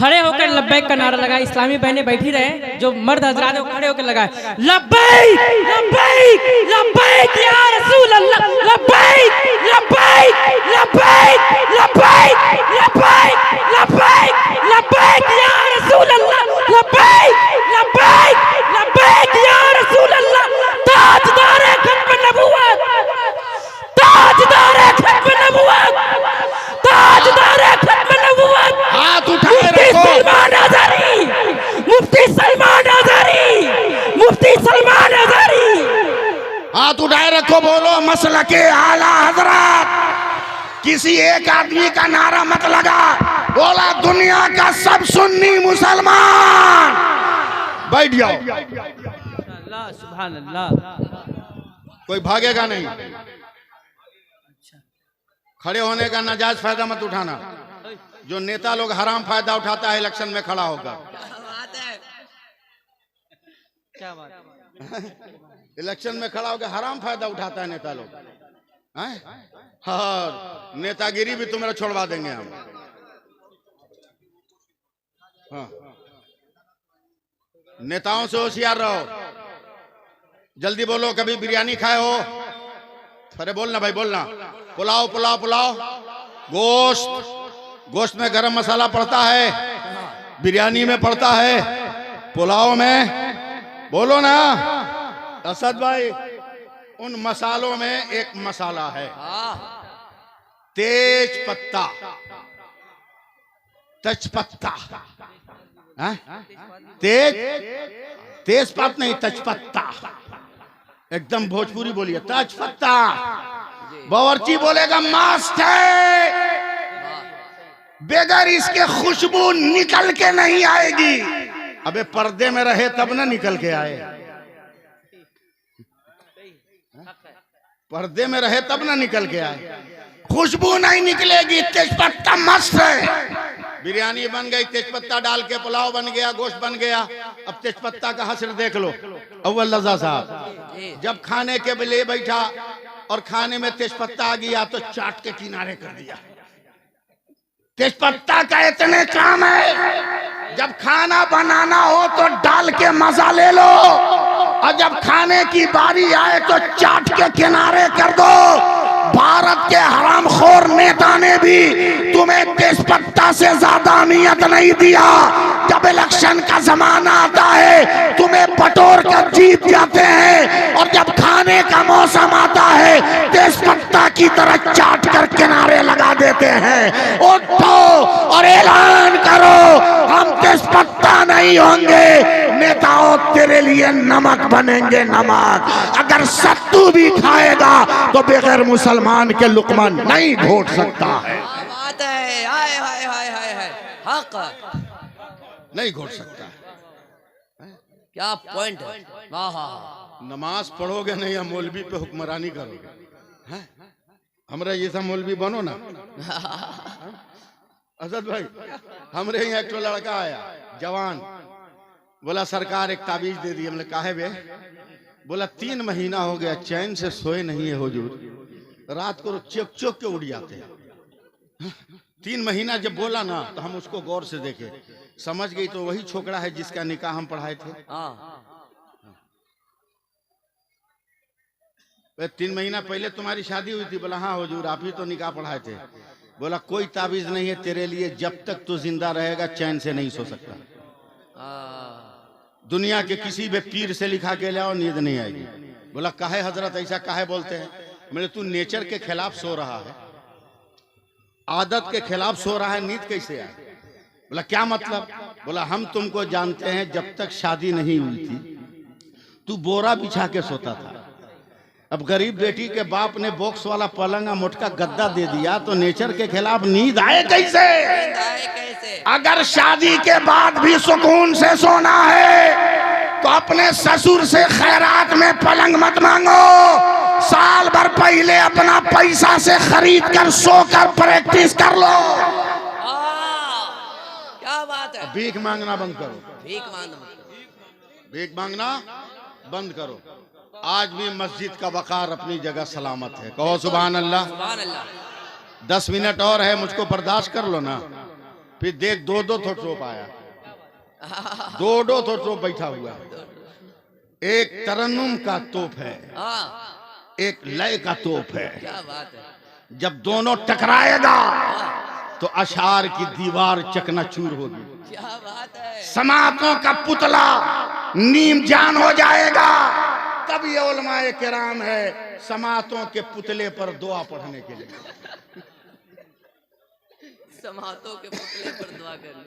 खड़े होकर लब्बैक का नारा लगा। इस्लामी बहनें बैठी रहे, जो मर्द हजरात वो खड़े होकर लगाए लब्बैक लब्बैक लब्बैक या रसूल अल्लाह, लब्बैक लब्बैक लब्बैक लब्बैक लब्बैक लब्बैक लब्बैक या रसूल अल्लाह, लब्बैक लब्बैक लब्बैक या रसूल अल्लाह। ताजदार खत्म नबुव्वत, ताजदार खत्म नबुव्वत, ताजदार खत्म नबुव्वत। हाथ उठाए मुफ्ती रखो। सलमान आज़ारी, मुफ्ती सलमान आज़ारी, मुफ्ती सलमान आज़ारी। हाथ उठाए रखो, बोलो मसला के आला हजरत। किसी एक आदमी का नारा मत लगा, बोला दुनिया का सब सुन्नी मुसलमान बैठ जाओ। अल्लाह सुभान अल्लाह। कोई भागेगा नहीं। खड़े होने का नाजायज फायदा मत उठाना। जो नेता लोग हराम फायदा उठाता है इलेक्शन में खड़ा होकर, क्या बात, इलेक्शन में खड़ा होकर हराम फायदा उठाता है नेता लोग। हैं? हाँ, नेतागिरी भी तुम्हें छोड़वा देंगे हम। हाँ, नेताओं से होशियार रहो। जल्दी बोलो, कभी बिरयानी खाए हो? अरे बोलना भाई, बोलना। पुलाव पुलाव पुलाव, गोश्त, गोश्त में गरम मसाला पड़ता है, बिरयानी में पड़ता है, पुलाव में। बोलो ना असद भाई, उन मसालों में एक मसाला है तेज पत्ता, तेजपत्ता। तेज पत्ता नहीं, तेजपत्ता। एकदम भोजपुरी बोलिए, तेजपत्ता। बावर्ची बोलेगा मस्त है, बगैर इसके खुशबू निकल के नहीं आएगी। अबे पर्दे में रहे तब ना निकल के आए, पर्दे में रहे तब ना निकल के आए। खुशबू नहीं निकलेगी, तेजपत्ता मस्त है। बिरयानी बन गई, तेजपत्ता डाल के पुलाव बन गया, गोश्त बन गया। अब तेजपत्ता का हसर देख लो। अव्वल रजा साहब जब खाने के लिए बैठा और खाने में तेजपत्ता आ गया तो चाट के किनारे कर दिया। तेजपत्ता का इतने काम है, जब खाना बनाना हो तो डाल के मजा ले लो, और जब खाने की बारी आए तो चाट के किनारे कर दो। भारत के हरामखोर नेता ने भी तुम्हें तेजपत्ता से ज्यादा अहमियत नहीं दिया। जब इलेक्शन का जमाना आता है तुम्हें बटोर कर जीत जाते हैं, और जब खाने का मौसम आता है तेजपत्ता की तरह चाट कर किनारे लगा देते हैं। उठो और ऐलान करो, हम तेजपत्ता नहीं होंगे, नेताओं तेरे लिए नमक बनेंगे, नमक। अगर सत्तू भी खाएगा तो बगैर मुसलमान के लुकमा नहीं घोट सकता है। बात है, हाय हाय हाय हाय हाय, हक नहीं घोट सकता है। क्या पॉइंट है। वाह, नमाज पढ़ोगे नहीं या मौलवी पे हुक्मरानी करोगे? हैं? हमरा ये सब मौलवी बनो ना। असद भाई, हमरे यहाँ एक लड़का आया जवान, बोला सरकार एक ताबीज दे दी। हमने कहा है बे? बोला 3 महीना हो गया चैन से सोए नहीं है हुजूर, रात को चौक चौक के उड़ जाते हैं। 3 महीना जब बोला ना तो हम उसको गौर से देखे, समझ गई तो वही छोकरा है जिसका निकाह हम पढ़ाए थे। 3 महीना पहले तुम्हारी शादी हुई थी? बोला हाँ हुजूर, आप ही तो निकाह पढ़ाए थे। बोला कोई ताबीज नहीं है तेरे लिए, जब तक तू जिंदा रहेगा चैन से नहीं सो सकता। दुनिया के किसी भी पीर से लिखा के लाओ, नींद नहीं आएगी। बोला काहे हजरत ऐसा काहे बोलते हैं? मैंने तू नेचर के खिलाफ सो रहा है, आदत के खिलाफ सो रहा है, नींद कैसे आए? बोला क्या मतलब? बोला हम तुमको जानते हैं, जब तक शादी नहीं हुई थी तू बोरा बिछा के सोता था। अब गरीब बेटी के बाप ने बॉक्स वाला पलंग और मोटका गद्दा दे दिया तो नेचर के खिलाफ नींद आए कैसे? अगर शादी के बाद भी सुकून से सोना है तो अपने ससुर से खैरात में पलंग मत मांगो, साल भर पहले अपना पैसा से खरीद कर सोकर प्रैक्टिस कर लो। क्या बात है। भीख मांगना बंद करो, भीख मांगना बंद करो। आज भी मस्जिद का वकार अपनी जगह सलामत है। कहो सुभान अल्लाह। 10 मिनट और है, मुझको बर्दाश्त कर लो ना, फिर देख दो दो थो टोप आया, दो दो थो टोप बैठा हुआ है। एक तरन्नुम का तोप है, हाँ एक लय का तोप है। क्या बात है। जब दोनों टकराएगा तो अशार की दीवार चकनाचूर होगी। क्या बात है। समातों का पुतला नीम जान हो जाएगा। तब ये उलमाए किराम है समातों के पुतले पर दुआ पढ़ने के लिए। समातों के पुतले पर दुआ करनी,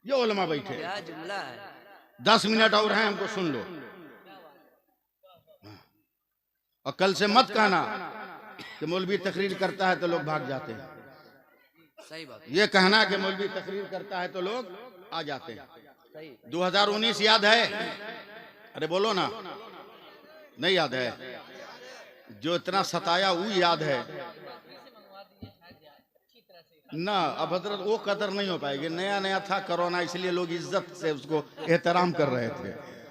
ये उलमा बैठे। क्या जुमला है। 10 मिनट और हैं, हमको सुन लो। और कल से मत कहना कि मौलवी तकरीर करता है तो लोग भाग जाते हैं। सही बात। ये कहना कि मौलवी तकरीर करता है तो लोग आ जाते हैं। सही। 2019 याद है? अरे बोलो ना, नहीं याद है? जो इतना सताया वो याद है ना। अब हजरत वो कदर नहीं हो पाएगी। नया नया था कोरोना, इसलिए लोग इज्जत से उसको एहतराम कर रहे थे।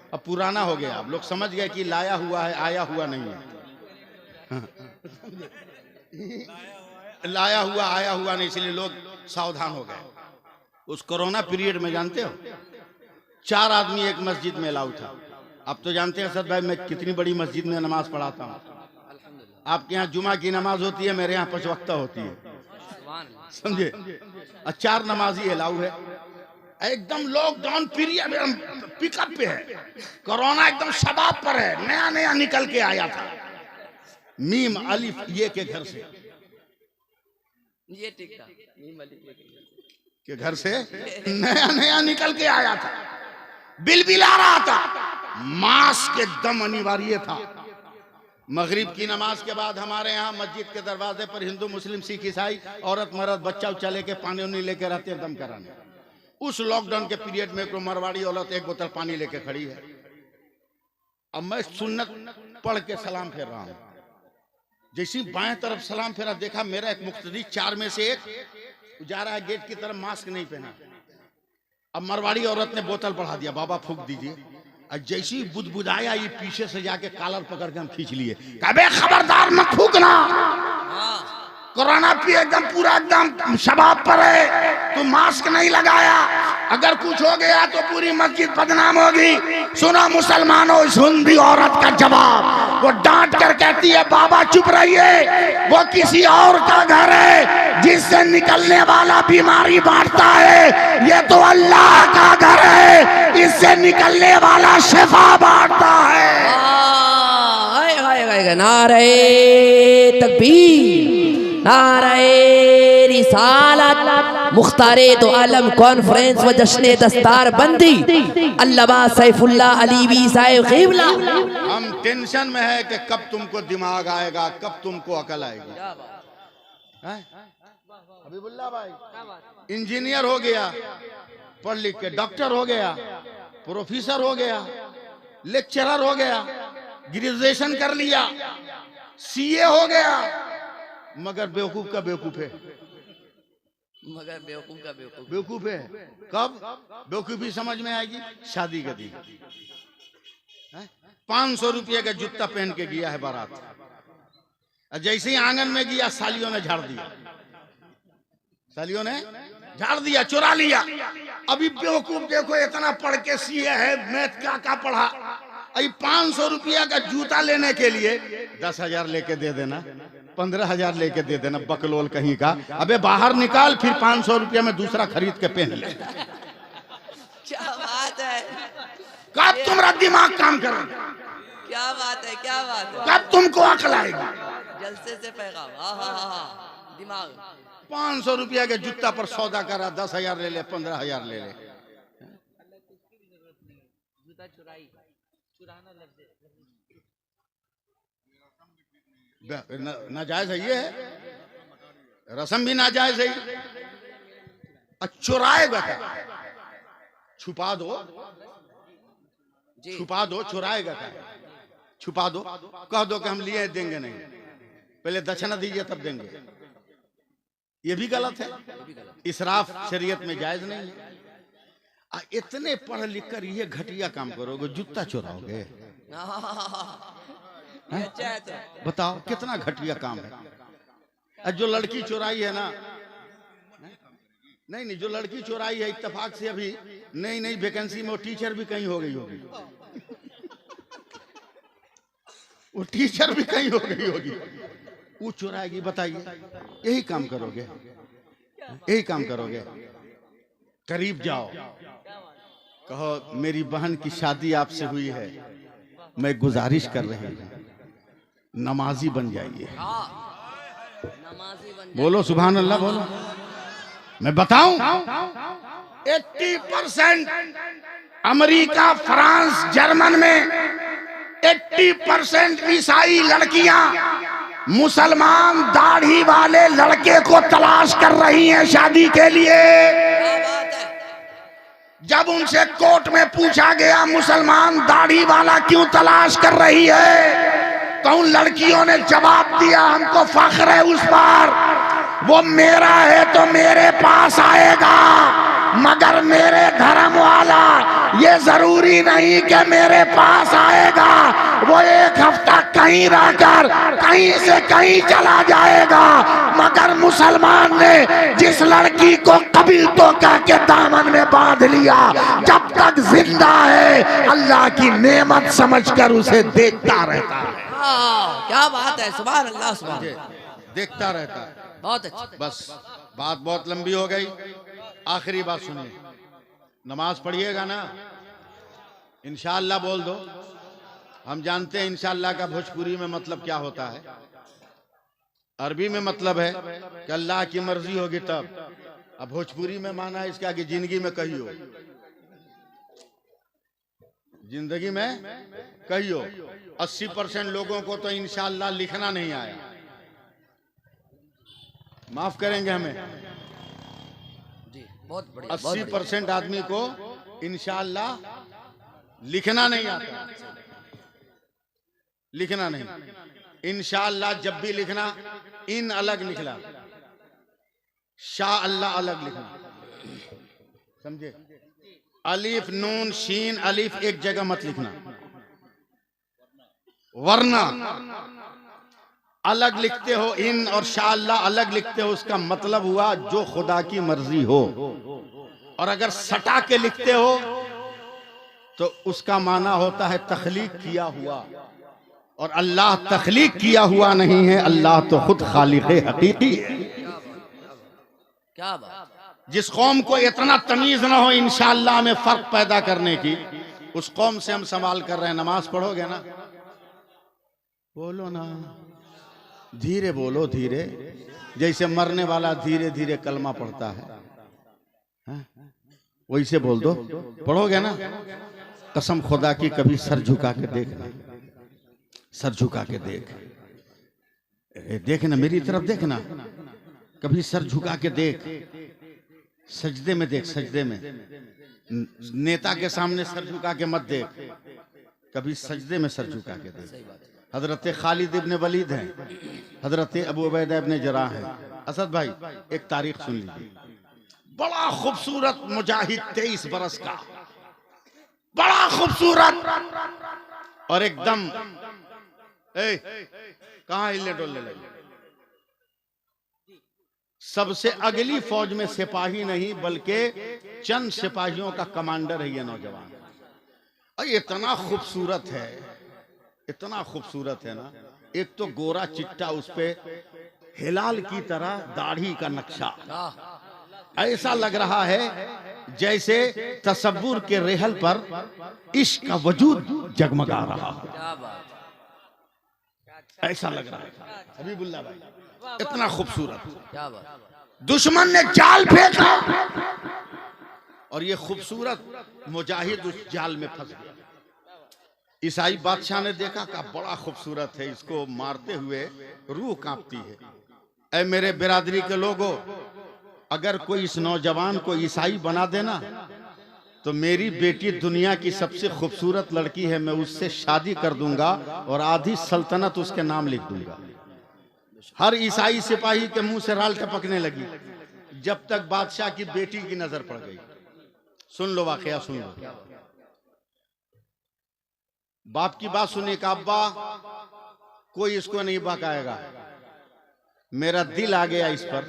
अब पुराना हो गया, अब लोग समझ गए कि लाया हुआ है, आया हुआ नहीं है। लाया हुआ आया हुआ नहीं, इसलिए लोग सावधान हो गए। उस कोरोना पीरियड में जानते हो 4 आदमी एक मस्जिद में अलाउ था। अब तो जानते हैं सद भाई मैं कितनी बड़ी मस्जिद में नमाज पढ़ाता हूँ। आपके यहाँ जुमा की नमाज होती है, मेरे यहाँ 5 वक्ता होती है, समझे? 4 नमाजी अलाउ है। एकदम लॉकडाउन पीरियड पिकअप पे है। कोरोना एकदम शबाब पर है, नया नया निकल के आया था। मीम अलिफ ये के घर से, ये ठीक था। मीम अली के घर से नया नया निकल के आया था। बिलबिला रहा था, मास्क एकदम अनिवार्य था। मगरिब की नमाज के बाद हमारे यहाँ मस्जिद के दरवाजे पर हिंदू मुस्लिम सिख ईसाई औरत मर्द बच्चा उच्चा लेके पानी उनी लेके रहते हैं दम कराने। उस लॉकडाउन के पीरियड में कोई मरवाड़ी औरत 1 बोतल पानी लेके खड़ी है। अब मैं सुन्नत पढ़ के सलाम फेर रहा हूँ। जैसी बाएं तरफ सलाम फेरा, देखा मेरा एक मुक्तदी 4 में से 1 जा रहा है गेट की तरफ, मास्क नहीं पहना। अब मरवाड़ी औरत ने बोतल बढ़ा दिया, बाबा फूंक दीजिए। और जैसी बुदबुदाया, ये पीछे से जाके कॉलर पकड़ के हम खींच लिए। कबे खबरदार मत फूकना, कोरोना भी एकदम पूरा एकदम शबाब पर है, तू मास्क नहीं लगाया, अगर कुछ हो गया तो पूरी मस्जिद बदनाम होगी। सुनो मुसलमानों, इस हुंदी औरत का जवाब। वो डांट कर कहती है बाबा चुप रहिए, वो किसी और का घर है जिससे निकलने वाला बीमारी बांटता है। ये तो अल्लाह का घर है, इससे निकलने वाला शिफा बांटता है। नारे तकबीर, नारे रिसालत, मुख्तारे तो आलम कॉन्फ्रेंस व जश्न दस्तार बंदी अल्लामा सैफुल्लाह अलीवी साहिब क़िबला। हम टेंशन में है कि कब तुमको दिमाग आएगा, कब तुमको अकल आएगी। हबीबुल्लाह भाई इंजीनियर हो गया, पढ़ लिख के डॉक्टर हो गया, प्रोफेसर हो गया, लेक्चरर हो गया, ग्रेजुएशन कर लिया, सीए हो गया, मगर बेवकूफ का बेवकूफ है। मगर बेवकूफ का बेवकूफ बेवकूफ है। कब बेवकूफी समझ में आएगी? शादी के दिन 500 रुपये का जूता पहन के गया है बारात। जैसे ही आंगन में गया, सालियों ने झाड़ दिया, सालियों ने झाड़ दिया, चुरा लिया। अभी बेवकूफ देखो, इतना पढ़ के सीए है, मैथ क्या पढ़ा। अभी 500 रुपया का जूता लेने के लिए 10,000 लेके दे देना, 15,000 लेके दे देना, बकलोल कहीं का। अबे बाहर निकाल, फिर 500 रुपया में दूसरा खरीद के पहन ले। क्या बात है। कब तुम्हारा दिमाग काम करेगा? क्या बात है, क्या बात है। कब तुमको अकल आएगी? जलसे से पैगाम, दिमाग। 500 रुपया के जूता पर सौदा करा, 10,000 ले ले, 15,000 ले ले। नाजायज है, ये है रस्म भी नाजायज है। चुराएगा क्या? छुपा दो, छुपा दो, चुराएगा क्या? छुपा दो, कह दो कि हम लिए देंगे नहीं, पहले दक्षिणा दीजिए तब देंगे। ये भी गलत है, इसराफ शरीयत में जायज नहीं है। इतने पढ़ लिख कर ये घटिया काम करोगे, जूता चुराओगे? अच्छा है तो। बताओ कितना घटिया काम है। जो लड़की चुराई है ना, नहीं नहीं, जो लड़की चोराई है इत्तेफाक से अभी नई नई वैकेंसी में वो टीचर भी कहीं हो गई होगी, वो टीचर भी कहीं हो गई होगी, वो चुराएगी। बताइए, यही काम करोगे, यही काम करोगे? करीब जाओ, कहो मेरी बहन की शादी आपसे हुई है, मैं गुजारिश कर रही हूं नमाजी बन जाइए। बोलो सुभान अल्लाह, बोलो। मैं बताऊं 80% अमेरिका, फ्रांस, जर्मन में 80% ईसाई लड़कियां मुसलमान दाढ़ी वाले लड़के को तलाश कर रही हैं शादी के लिए। जब उनसे कोर्ट में पूछा गया मुसलमान दाढ़ी वाला क्यों तलाश कर रही है, तो उन लड़कियों ने जवाब दिया हमको फख्र है उस पर, वो मेरा है तो मेरे पास आएगा, मगर मेरे धर्म वाला ये जरूरी नहीं कि मेरे पास आएगा, वो एक हफ्ता कहीं रहकर कहीं से कहीं चला जाएगा। मगर मुसलमान ने जिस लड़की को कबील तो कह के दामन में बांध लिया, जब तक जिंदा है अल्लाह की नेमत समझकर उसे देखता रहता है। क्या बात है, सुभान अल्लाह, सुभान। देखता रहता है। बहुत अच्छा। बस बात बहुत लंबी हो गई, आखिरी बात सुनिए। नमाज पढ़िएगा ना, इंशाअल्लाह बोल दो। हम जानते हैं इंशाअल्लाह का भोजपुरी में मतलब क्या होता है, अरबी में मतलब है कि अल्लाह की मर्जी होगी तब। अब भोजपुरी में माना है इसका कि जिंदगी में कहियो, जिंदगी में कहियो। 80% लोगों को तो इंशाअल्लाह लिखना नहीं आया, माफ करेंगे हमें जी, बहुत बढ़िया। 80% आदमी को इंशाअल्लाह लिखना नहीं आता, लिखना नहीं। इंशाअल्लाह जब भी लिखना, इन अलग लिखना, शाह अल्लाह अलग लिखना, समझे? अलिफ नून शीन अलिफ एक जगह मत लिखना, वरना अलग लिखते हो इन और शाह अल्लाह अलग लिखते हो, उसका मतलब हुआ जो खुदा की मर्जी हो। और अगर सटा के लिखते हो तो उसका माना होता है तख्लीक किया हुआ, और अल्लाह तख्लीक किया हुआ नहीं है, अल्लाह तो खुद खालिक हकीकी है। क्या बात। जिस कौम को इतना तमीज ना हो इंशाअल्लाह में फर्क पैदा करने की, उस कौम से हम सवाल कर रहे हैं। नमाज पढ़ोगे ना? बोलो ना, धीरे बोलो, धीरे, जैसे मरने वाला धीरे धीरे कलमा पढ़ता है, वैसे बोल दो। पढ़ोगे ना? कसम खुदा की कभी सर झुका के देखना, सर झुका के देखना, मेरी तरफ देखना, कभी सर झुका के देख, सजदे में देख, सजदे में। नेता के सामने सर झुका के मत देख, कभी सजदे में सर झुका के देख। हजरत खालिद इब्न वलीद हैं, हजरत अबू उबैदा इब्न जराह हैं। असद भाई एक तारीख सुन लीजिए, बड़ा खूबसूरत मुजाहिद 23 बरस का, बड़ा खूबसूरत, और एकदम कहां हिलने डोलने लगे। सबसे अगली फौज में सिपाही नहीं बल्कि चंद सिपाहियों का कमांडर है ये नौजवान, और इतना खूबसूरत है, इतना खूबसूरत है ना। एक तो गोरा चिट्टा, उस पे हिलाल की तरह दाढ़ी का नक्शा, ऐसा लग रहा है जैसे तसव्वुर के रेहल पर इश्क का वजूद जगमगा रहा हो, ऐसा लग रहा है हबीबुल्लाह भाई, इतना खूबसूरत। क्या बात। दुश्मन ने जाल फेंका और ये खूबसूरत मुजाहिद उस जाल में फंस गया। ईसाई बादशाह ने देखा कि बड़ा खूबसूरत है, इसको मारते हुए रूह कांपती है। ऐ मेरे बिरादरी के लोगों, अगर कोई इस नौजवान को ईसाई बना देना तो मेरी बेटी दुनिया की सबसे खूबसूरत लड़की है, मैं उससे शादी कर दूंगा और आधी सल्तनत उसके नाम लिख दूंगा। हर ईसाई सिपाही के मुंह से राल टपकने लगी, जब तक बादशाह की बेटी की नजर पड़ गई। सुन लो वाकया, सुन लो। बाप की बात सुनिए का अब्बा कोई इसको नहीं बकाएगा, मेरा दिल आ गया इस पर,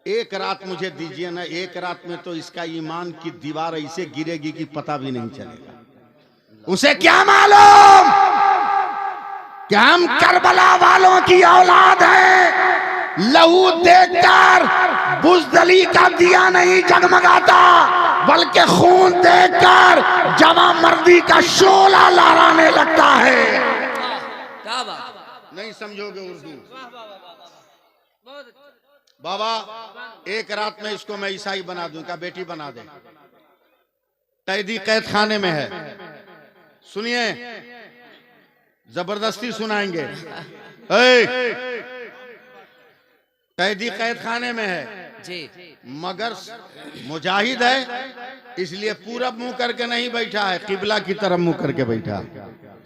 एक रात मुझे दीजिए ना, एक रात में तो इसका ईमान की दीवार ऐसे गिरेगी कि पता भी नहीं चलेगा। उसे क्या मालूम कि हम करबला वालों की औलाद हैं। लहू देखकर बुज़दली का दिया नहीं जगमगाता, बल्कि खून देखकर जवां मर्दी का शोला लहराने लगता है। क्या बात, नहीं समझोगे उर्दू बाबा। एक रात में इसको मैं ईसाई बना दूं, का बेटी बना दे। कैदी कैद खाने में है, सुनिए जबरदस्ती सुनाएंगे। कैदी कैद खाने में है जी, मगर मुजाहिद है, इसलिए पूरब मुंह करके नहीं बैठा है, किबला की तरफ मुंह करके बैठा है।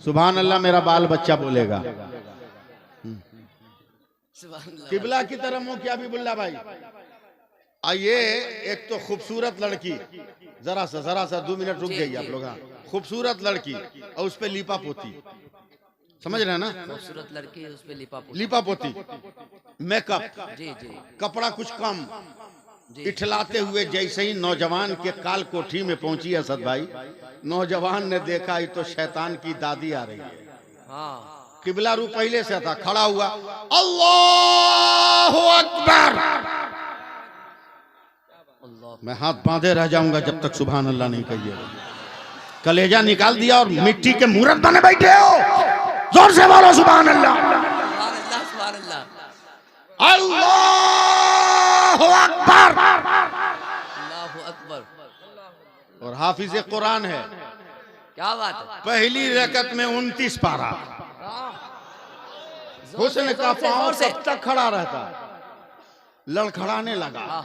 सुभान अल्लाह, मेरा बाल बच्चा बोलेगा किबला की तरफ मुंह किया भी बुल्ला भाई। आइए, एक तो खूबसूरत लड़की, जरा सा 2 मिनट रुक जाइए आप लोग। हाँ, खूबसूरत लड़की और उस पे लिपा पोती, समझ रहे हैं ना? खूबसूरत लड़की, उस पे लिपा पोती, मेकअप, जी जी, कपड़ा कुछ कम, इठलाते हुए जैसे ही नौजवान के काल कोठी में पहुंची असद भाई, नौजवान ने देखा ये तो शैतान की दादी आ रही है। हाँ, किबला रू पहले से था, खड़ा हुआ, अल्लाहु अकबर। मैं हाथ बांधे रह जाऊंगा जब तक सुभान अल्लाह नहीं कहिएगा। कलेजा निकाल दिया और मिट्टी के मूर्त बने बैठे हो। जोर से बोलो सुभान अल्लाह। सुभान अल्लाह, अल्लाहु अकबर। अल्लाहु अकबर। और हाफिज कुरान है। क्या बात है। पहली रकत में 29 पारा। हुस्न का पांव कब तक खड़ा रहता, लड़खड़ाने लगा,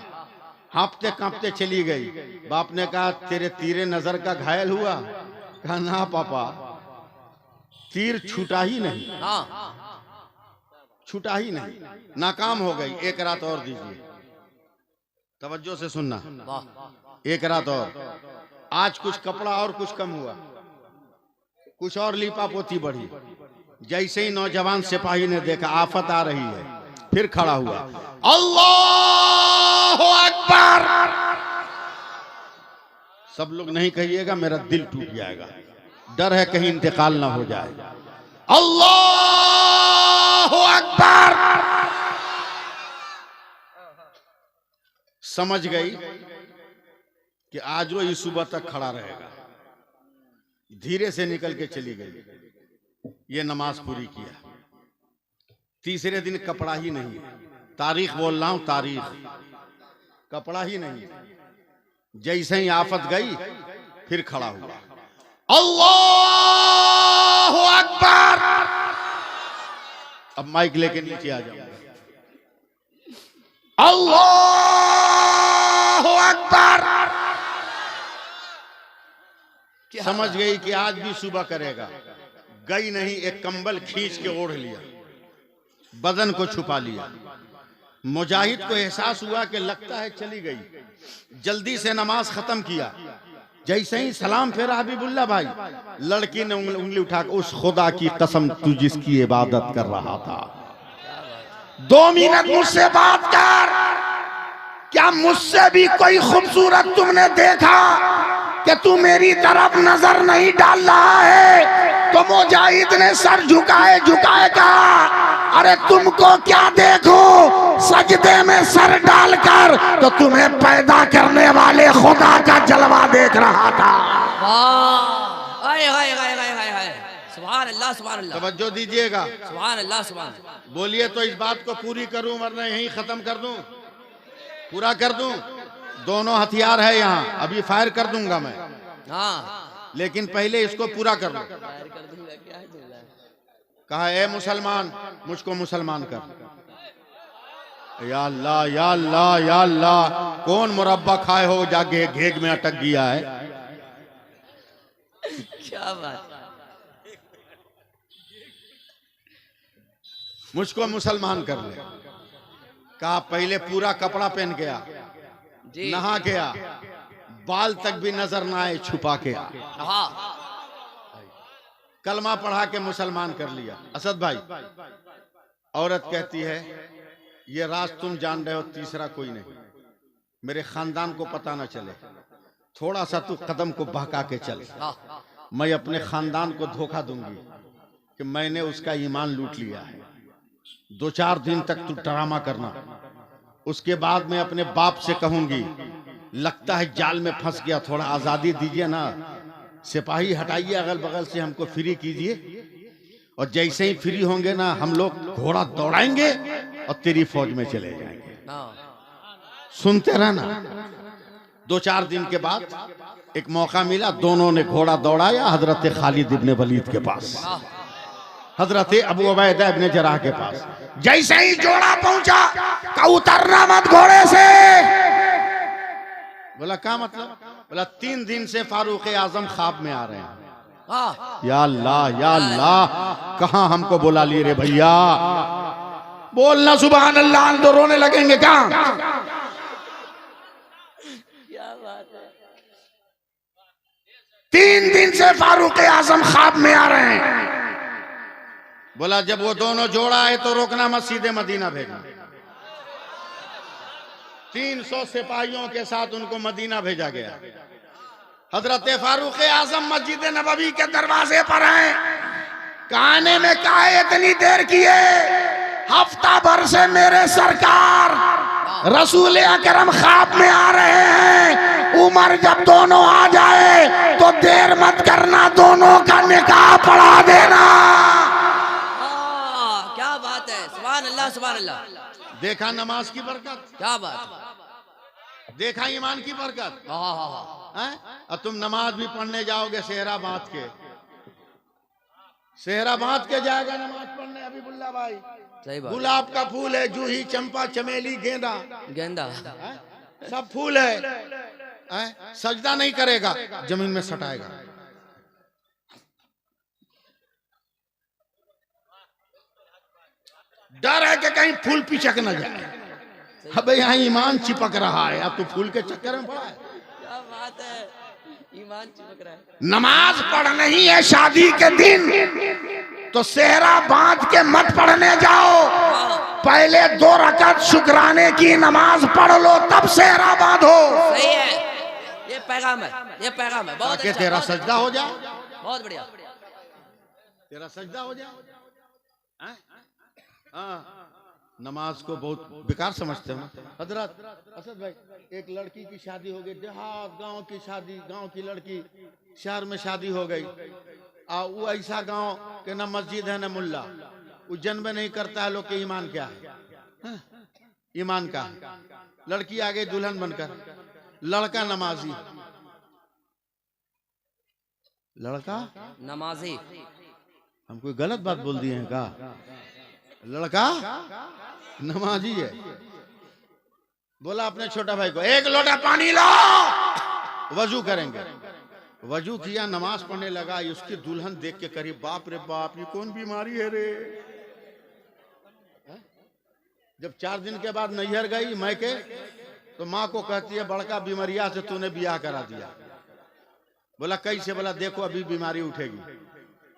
हाँपते कांपते चली गई। बाप ने कहा तेरे तीरे नजर का घायल हुआ? कहा ना पापा, तीर छूटा ही नहीं, छूटा ही नहीं, नाकाम हो गई। एक रात और दीजिए, तवज्जो से सुनना, एक रात और। आज कुछ कपड़ा और कुछ कम हुआ, कुछ और लीपा पोती बढ़ी। जैसे ही नौजवान सिपाही ने देखा आफत आ रही है, फिर खड़ा हुआ, अल्लाहु अकबर। सब लोग नहीं कहिएगा, मेरा दिल टूट जाएगा, डर है कहीं इंतकाल ना हो जाए। अल्लाहु अकबर। समझ गई कि आज वो इस सुबह तक खड़ा रहेगा। धीरे से निकल के चली गई, ये नमाज पूरी किया। तीसरे दिन कपड़ा ही नहीं, तारीख बोल रहा हूं, तारीख, कपड़ा ही नहीं। जैसे ही आफत गई फिर खड़ा हुआ, अल्लाहु अकबर। अब माइक लेके नीचे आ जाऊंगा। अल्लाहु अकबर। समझ गई कि आज भी सुबह करेगा। गई नहीं, एक कंबल खींच के ओढ़ लिया, बदन को छुपा लिया। मुजाहिद को एहसास हुआ कि लगता है चली गई। जल्दी से नमाज खत्म किया। जैसे ही सलाम फेरा हबीबुल्लाह भाई, लड़की ने उंगली उठा, उस खुदा की कसम तू जिसकी इबादत कर रहा था, 2 मिनट मुझसे बात कर। क्या मुझसे भी कोई खूबसूरत तुमने देखा कि तू मेरी तरफ नजर नहीं डाल रहा है? तो मुजाहिद ने सर झुकाए झुकाए कहा, अरे तुमको क्या देखो, सजदे में सर डालकर तो तुम्हें पैदा करने वाले खुदा का जलवा देख रहा था। सुभान अल्लाह, सुभान अल्लाह। तवज्जो दीजिएगा, सुभान अल्लाह, सुभान। बोलिए तो इस बात को पूरी करूं, वरना यहीं खत्म कर दूं, पूरा कर दूं। दोनों हथियार है यहाँ, अभी फायर कर दूंगा मैं, हाँ, लेकिन पहले इसको पूरा कर दूं। कहा ए मुसलमान, मुझको मुसलमान कर। या अल्लाह, या अल्लाह, या अल्लाह। कौन मुरब्बा खाए हो जाके घेग में अटक गया है? क्या बात। मुझको मुसलमान कर ले। कहा पहले पूरा कपड़ा पहन गया, नहा गया, बाल तक भी नजर ना आए, छुपा के आ, कलमा पढ़ा के मुसलमान कर लिया। असद भाई, औरत कहती है ये राज तुम जान रहे हो, तीसरा कोई नहीं, मेरे खानदान को पता ना चले। थोड़ा सा तू कदम को बहका के चल, मैं अपने खानदान को धोखा दूंगी कि मैंने उसका ईमान लूट लिया है। 2-4 दिन तक तू ड्रामा करना, उसके बाद मैं अपने बाप से कहूंगी लगता है जाल में फंस गया, थोड़ा आजादी दीजिए ना, सिपाही हटाइए अगल बगल से, हमको फ्री कीजिए, और जैसे ही फ्री होंगे ना हम लोग घोड़ा दौड़ाएंगे और तेरी फौज में चले जाएंगे। सुनते रहना। 2-4 दिन के बाद एक मौका मिला, दोनों ने घोड़ा दौड़ाया हजरत खालिद इब्ने वलीद के पास, हजरत अबू उबैदा इब्ने जराह के पास। जैसे ही जोड़ा पहुंचा का उतरना मत घोड़े से। बोला क्या मतलब? बोला 3 दिन से फारूक आजम ख्वाब में आ रहे हैं। या अल्लाह या अल्लाह, कहां हमको बुला लिए रे भैया, बोलना सुभान अल्लाह, तो रोने लगेंगे क्या? क्या बात है। 3 दिन से फारूक आजम ख्वाब में आ रहे हैं। बोला जब वो दोनों जोड़ा है तो रोकना मत, सीधे मदीना भेजना। 300 सिपाहियों के साथ उनको मदीना भेजा गया। हजरत फारूक आजम मस्जिद नबवी के दरवाजे पर हैं। कहने में क्या इतनी देर किए, हफ्ता भर से मेरे सरकार रसूल अकरम ख्वाब में आ रहे हैं। उमर जब दोनों आ जाए तो देर मत करना, दोनों का निकाह पढ़ा देना। क्या बात है, सुभान अल्लाह सुभान अल्लाह। देखा नमाज की बरकत, क्या बात, देखा ईमान की बरकत। और तुम नमाज भी पढ़ने जाओगे सेहरा बांध के, सेहरा बांध के जाएगा नमाज पढ़ने हबीबुल्लाह भाई। सही बात। गुलाब का फूल है, जूही, चंपा, चमेली, गेंदा, गेंदा सब फूल है। सजदा नहीं करेगा, जमीन में सटाएगा। डर है कि कहीं फूल पिचक न जाए। अबे यहाँ ईमान चिपक रहा है, अब तो फूल के चक्कर में पड़ा है। क्या बात है, ईमान चिपक रहा है। नमाज पढ़नी ही है शादी के दिन तो सेहरा बांध के मत पढ़ने जाओ, पहले 2 रकात शुक्राने की नमाज पढ़ लो, तब सेहरा बांधो। सही है, ये पैगाम है, ये पैगाम है। बहुत अच्छा, तेरा सजदा हो जाए, बहुत बढ़िया, तेरा सजदा हो जाए। हाँ, नमाज को बहुत बेकार समझते हो हजरत। असद भाई, एक लड़की की शादी हो गई, देहात गांव की शादी, गांव की लड़की शहर में शादी हो गई। वो ऐसा गांव के न मस्जिद है न मुल्ला, वो जन्म नहीं करता है लोग के ईमान क्या है। ईमान का लड़की आ गई दुल्हन बनकर, लड़का नमाजी, लड़का नमाजी। हम कोई गलत बात बोल दिए हैं का? लड़का नमाजी है। बोला अपने छोटा भाई को 1 लोटा पानी लो, वजू करेंगे। वजू किया, नमाज पढ़ने लगा। उसकी दुल्हन देख के करी बाप रे बाप, ये कौन बीमारी है रे। जब 4 दिन के बाद नैहर गई मैके, तो माँ को कहती है बड़का बीमारिया से तूने ब्याह करा दिया। बोला कैसे? बोला देखो अभी बीमारी उठेगी।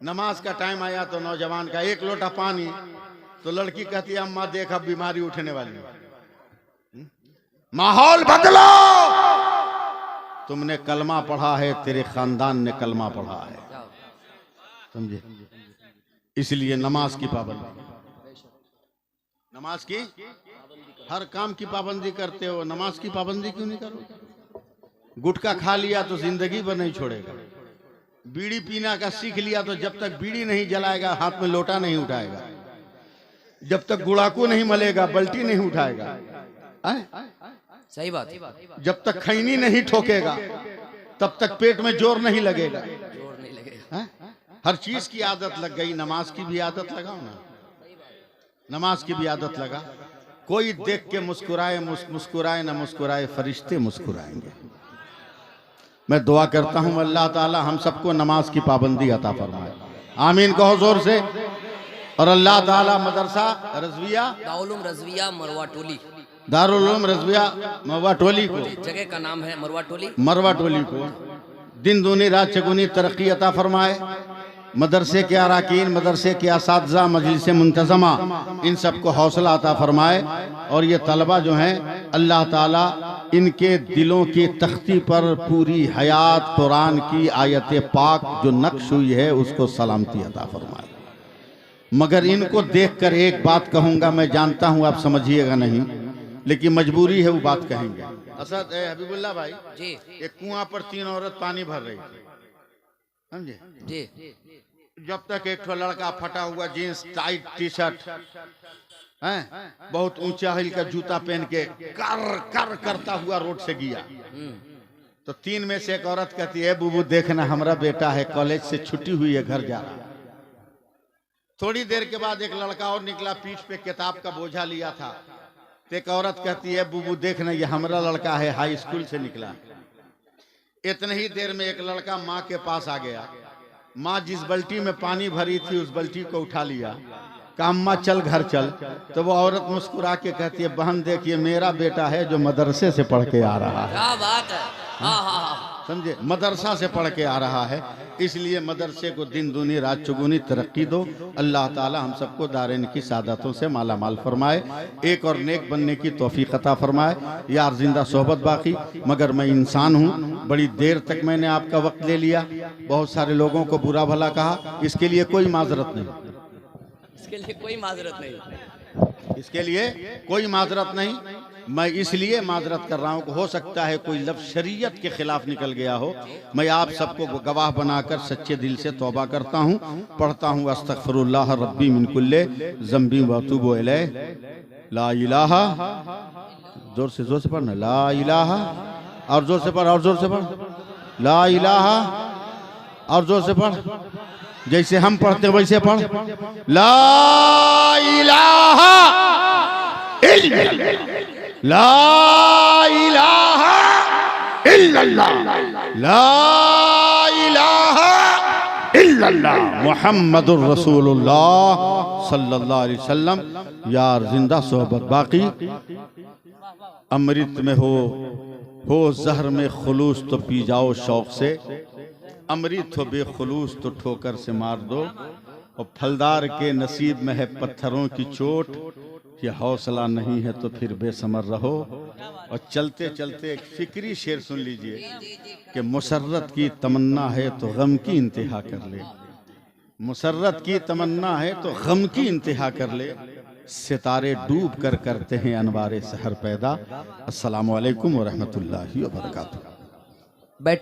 नमाज का टाइम आया तो नौजवान का 1 लोटा पानी, तो लड़की कहती है अम्मा देख अब बीमारी उठने वाली है। माहौल बदलो, तुमने कलमा पढ़ा है, तेरे खानदान ने कलमा पढ़ा है, समझे? इसलिए नमाज की पाबंदी, नमाज की हर काम की पाबंदी करते हो, नमाज की पाबंदी क्यों नहीं करो? गुटखा खा लिया तो जिंदगी भर नहीं छोड़ेगा। बीड़ी पीना का सीख लिया तो जब तक बीड़ी नहीं जलाएगा हाथ में लोटा नहीं उठाएगा, जब तक गुड़ाकू नहीं मलेगा बल्टी नहीं उठाएगा। सही बात। जब तक खैनी नहीं ठोकेगा तब तक पेट में जोर नहीं लगेगा, जोर नहीं लगेगा। हर चीज की आदत लग गई, नमाज की भी आदत लगाओ ना, नमाज की भी आदत लगा। कोई देख के मुस्कुराए मुस्कुराए ना मुस्कुराए, फरिश्ते मुस्कुराएंगे। मैं दुआ करता हूं अल्लाह ताला हम सबको नमाज की पाबंदी अता फरमाए, आमीन कहो जोर से। और अल्लाह ताला मदरसा रज़विया दारुल रज़विया मरवा टोली, दारुल उलूम रज़विया मरवा टोली को, जगह का नाम है मरवा टोली, मरवा टोली को दिन दूनी रात चगुनी तरक्की अता फरमाए। मदरसे के अराकीन, मदरसे के असातिज़ा, मजलिस मुंतज़मा, इन सबको हौसला अता फरमाए। और ये तलबा जो हैं, अल्लाह ताला इनके दिलों की तख्ती पर पूरी हयात कुरान की आयत पाक जो नक्श हुई है उसको सलामती अता फरमाए। मगर इनको देखकर एक बात कहूँगा, मैं जानता हूँ आप समझिएगा नहीं, लेकिन मजबूरी है वो बात कहेंगे। असद हबीबुल्लाह भाई जी एक कुआं पर 3 औरत पानी भर रही थी, समझे जी। जब तक एक ठो लड़का फटा हुआ जीन्स टाइट टी शर्ट हैं, बहुत ऊंचा हिल का जूता पहन के कर कर करता हुआ रोड से गया, तो 3 में से एक औरत कहती है, बुबू देखना हमारा बेटा है, कॉलेज से छुट्टी हुई है, घर जा रहा है। थोड़ी देर के बाद एक लड़का और निकला, पीठ पे किताब का बोझा लिया था, तो एक औरत कहती है, बुबू देखना ये हमारा लड़का है, हाई स्कूल से निकला। इतने ही देर में एक लड़का माँ के पास आ गया, माँ जिस बल्टी में पानी भरी थी उस बल्टी को उठा लिया, कहा अम्मा चल घर चल। तो वो औरत मुस्कुरा के कहती है, बहन देखिए मेरा बेटा है जो मदरसे से पढ़ के आ रहा है। क्या बात है, हाँ हाँ हाँ, समझे, मदरसा से पढ़ के आ रहा है, इसलिए मदरसे को दिन दूनी रात चुगुनी तरक्की दो। अल्लाह ताला हम सबको दारैन की सादतों से माला माल फरमाए, एक और नेक बनने की तौफीक अता फरमाए। यार जिंदा सोहबत बाकी, मगर मैं इंसान हूँ, बड़ी देर तक मैंने आपका वक्त ले लिया, बहुत सारे लोगों को बुरा भला कहा, इसके लिए कोई माजरत नहीं, इसके लिए कोई माजरत नहीं, इसके लिए कोई माजरत नहीं। मैं इसलिए माजरत कर रहा हूँ कि हो सकता है कोई लफ्ज़ शरीयत के खिलाफ निकल गया हो। मैं आप सबको गवाह बनाकर सच्चे दिल से तौबा करता हूँ, पढ़ता हूँ अस्तगफिरुल्लाह रब्बी मिन कुल्ले ज़ंबी व अतूबु इलैह, ला इलाहा, जोर से पढ़ना, ला इलाहा, और जोर से पढ़, और जोर से पढ़, ला इलाहा, और जोर से पढ़, जैसे हम पढ़ते वैसे पढ़, ला इलाहा इल्लल्लाह, ला इलाहा इल्लल्लाह, ला इलाहा इल्लल्लाह, मुहम्मदुर रसूलुल्लाह सल्लल्लाहु अलैहि वसल्लम। यार जिंदा सोहबत बाकी, अमृत में हो जहर में खुलूस तो पी जाओ शौक से, अमृत हो बेखुलूस तो ठोकर से मार दो, और फलदार के नसीब में है पत्थरों की चोट, कि हौसला नहीं है तो फिर बेसमर रहो। और चलते चलते एक फिक्री शेर सुन लीजिए कि मुसर्रत की तमन्ना है तो गम की इंतहा कर ले, मुसर्रत की तमन्ना है तो गम की इंतहा कर ले, सितारे डूब कर करते हैं अनवारे सहर पैदा। अस्सलामु अलैकुम व रहमतुल्लाहि व बरकातुहू। बैठे।